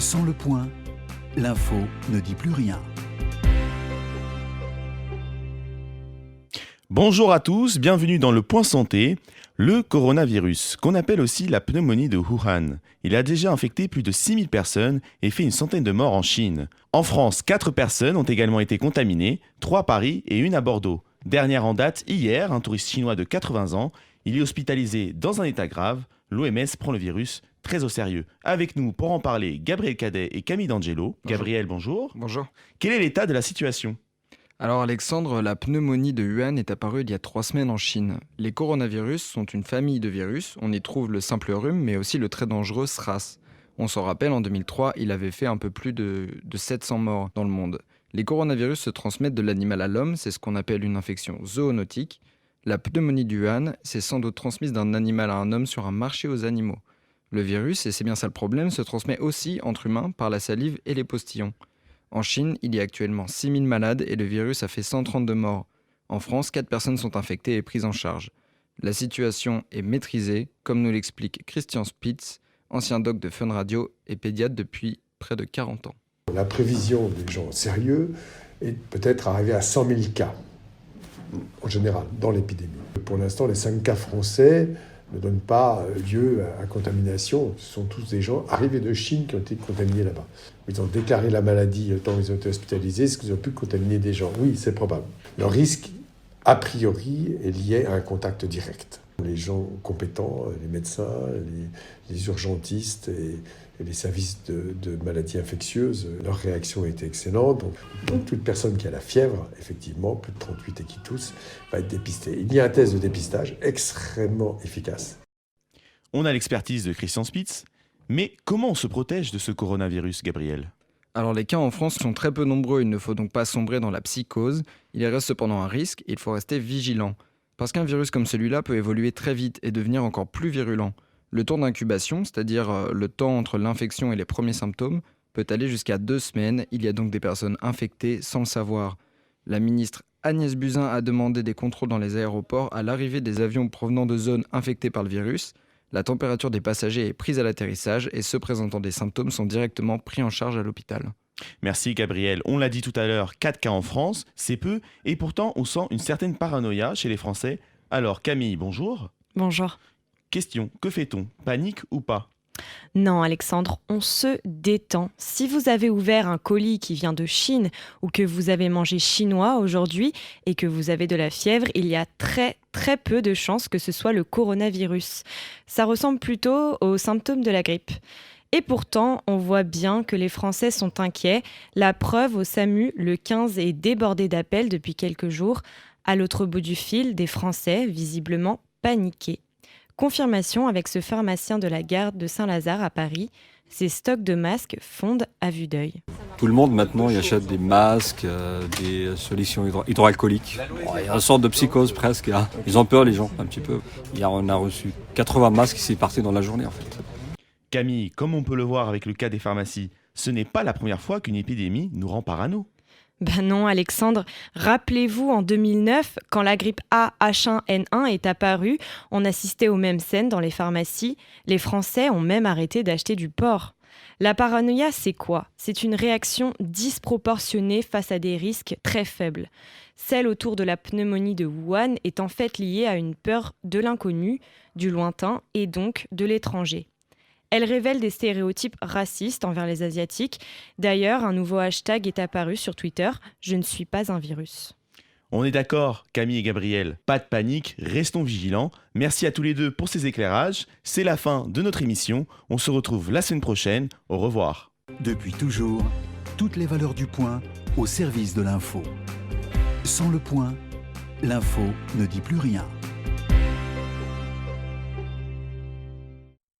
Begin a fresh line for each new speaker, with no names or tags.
Sans le point, l'info ne dit plus rien.
Bonjour à tous, bienvenue dans le Point Santé. Le coronavirus, qu'on appelle aussi la pneumonie de Wuhan, il a déjà infecté plus de 6000 personnes et fait une centaine de morts en Chine. En France, 4 personnes ont également été contaminées, 3 à Paris et 1 à Bordeaux. Dernière en date, hier, un touriste chinois de 80 ans, il est hospitalisé dans un état grave. L'OMS prend le virus très au sérieux. Avec nous pour en parler, Gabriel Cadet et Camille D'Angelo.
Bonjour.
Gabriel, bonjour.
Bonjour.
Quel est l'état de la situation ?
Alors Alexandre, la pneumonie de Wuhan est apparue il y a 3 semaines en Chine. Les coronavirus sont une famille de virus. On y trouve le simple rhume, mais aussi le très dangereux SRAS. On s'en rappelle, en 2003, il avait fait un peu plus de 700 morts dans le monde. Les coronavirus se transmettent de l'animal à l'homme, c'est ce qu'on appelle une infection zoonotique. La pneumonie de Wuhan s'est sans doute transmise d'un animal à un homme sur un marché aux animaux. Le virus, et c'est bien ça le problème, se transmet aussi entre humains par la salive et les postillons. En Chine, il y a actuellement 6000 malades et le virus a fait 132 morts. En France, 4 personnes sont infectées et prises en charge. La situation est maîtrisée, comme nous l'explique Christian Spitz, ancien doc de Fun Radio et pédiatre depuis près de 40 ans.
La prévision des gens sérieux est peut-être arriver à 100 000 cas, en général, dans l'épidémie. Pour l'instant, les 5 cas français ne donnent pas lieu à contamination. Ce sont tous des gens arrivés de Chine qui ont été contaminés là-bas. Ils ont déclaré la maladie tant qu'ils ont été hospitalisés. Est-ce qu'ils ont pu contaminer des gens ? Oui, c'est probable. Le risque, a priori, est lié à un contact direct. Les gens compétents, les médecins, les urgentistes et les services de maladies infectieuses, leur réaction a été excellente. Donc toute personne qui a la fièvre, effectivement, plus de 38 et qui tousse, va être dépistée. Il y a un test de dépistage extrêmement efficace.
On a l'expertise de Christian Spitz, mais comment on se protège de ce coronavirus, Gabriel ?
Alors les cas en France sont très peu nombreux, il ne faut donc pas sombrer dans la psychose. Il reste cependant un risque et il faut rester vigilant. Parce qu'un virus comme celui-là peut évoluer très vite et devenir encore plus virulent. Le temps d'incubation, c'est-à-dire le temps entre l'infection et les premiers symptômes, peut aller jusqu'à 2 semaines. Il y a donc des personnes infectées sans le savoir. La ministre Agnès Buzyn a demandé des contrôles dans les aéroports à l'arrivée des avions provenant de zones infectées par le virus. La température des passagers est prise à l'atterrissage et ceux présentant des symptômes sont directement pris en charge à l'hôpital.
Merci Gabriel. On l'a dit tout à l'heure, 4 cas en France, c'est peu, et pourtant on sent une certaine paranoïa chez les Français. Alors Camille, bonjour.
Bonjour.
Question, que fait-on ? Panique ou pas ?
Non Alexandre, on se détend. Si vous avez ouvert un colis qui vient de Chine ou que vous avez mangé chinois aujourd'hui et que vous avez de la fièvre, il y a très peu de chances que ce soit le coronavirus. Ça ressemble plutôt aux symptômes de la grippe. Et pourtant, on voit bien que les Français sont inquiets. La preuve, au SAMU, le 15 est débordé d'appels depuis quelques jours. À l'autre bout du fil, des Français, visiblement paniqués. Confirmation avec ce pharmacien de la gare de Saint-Lazare à Paris. Ces stocks de masques fondent à vue d'œil.
Tout le monde maintenant il achète des masques, des solutions hydroalcooliques. Il y a une sorte de psychose presque. Hein. Ils ont peur les gens un petit peu. Hier on a reçu 80 masques qui s'est partis dans la journée en fait.
Camille, comme on peut le voir avec le cas des pharmacies, ce n'est pas la première fois qu'une épidémie nous rend parano.
Ben non Alexandre, rappelez-vous en 2009, quand la grippe A H1N1 est apparue, on assistait aux mêmes scènes dans les pharmacies. Les Français ont même arrêté d'acheter du porc. La paranoïa, c'est quoi ? C'est une réaction disproportionnée face à des risques très faibles. Celle autour de la pneumonie de Wuhan est en fait liée à une peur de l'inconnu, du lointain et donc de l'étranger. Elle révèle des stéréotypes racistes envers les Asiatiques. D'ailleurs, un nouveau hashtag est apparu sur Twitter, « Je ne suis pas un virus ».
On est d'accord, Camille et Gabriel, pas de panique, restons vigilants. Merci à tous les deux pour ces éclairages. C'est la fin de notre émission. On se retrouve la semaine prochaine. Au revoir.
Depuis toujours, toutes les valeurs du point au service de l'info. Sans le point, l'info ne dit plus rien.